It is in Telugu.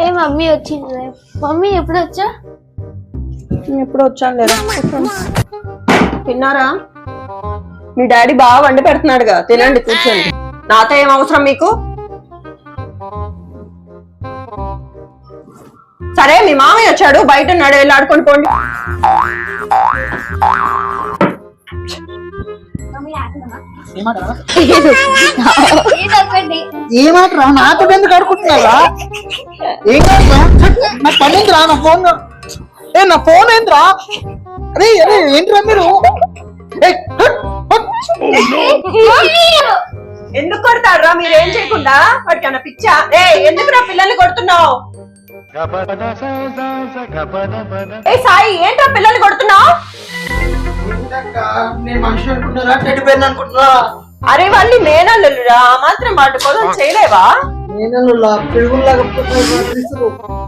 ఏ మమ్మీ వచ్చింది. మమ్మీ ఎప్పుడు వచ్చా? ఎప్పుడు వచ్చాను లేదా. తిన్నారా? మీ డాడీ బాగా వండి పెడుతున్నాడుగా, తినండి కూర్చోండి. నాతో ఏం అవసరం మీకు? సరే మీ మామయ్య వచ్చాడు, బయట ఉన్నాడు, వెళ్ళి ఆడుకొని పోండి. ఏమాటరా నాతో ఎందుకు ఆడుకుంటున్నారా? ఏం కాదురా, నా పని ఏంద్రా, నా ఫోన్ నా ఫోన్ ఏంద్రా? అరే అరే ఏంట్రా మీరు? ఎందుకు కొడతాడురా? మీరు ఏం చేయకుండా వాడికి అన్న పిచ్చా? ఎందుకురా పిల్లల్ని కొడుతున్నావు? ఏ సాయి, ఏంట్రా పిల్లల్ని కొడుతున్నావు? నేను మనిషి అనుకుంటున్నారా, టెడ్డి బేర్ అనుకుంటున్నారా? అరే వాళ్ళు మేనల్లురా, ఆ మాత్రం వాటి కోసం చేయలేవా? నేను పిడుగులాగా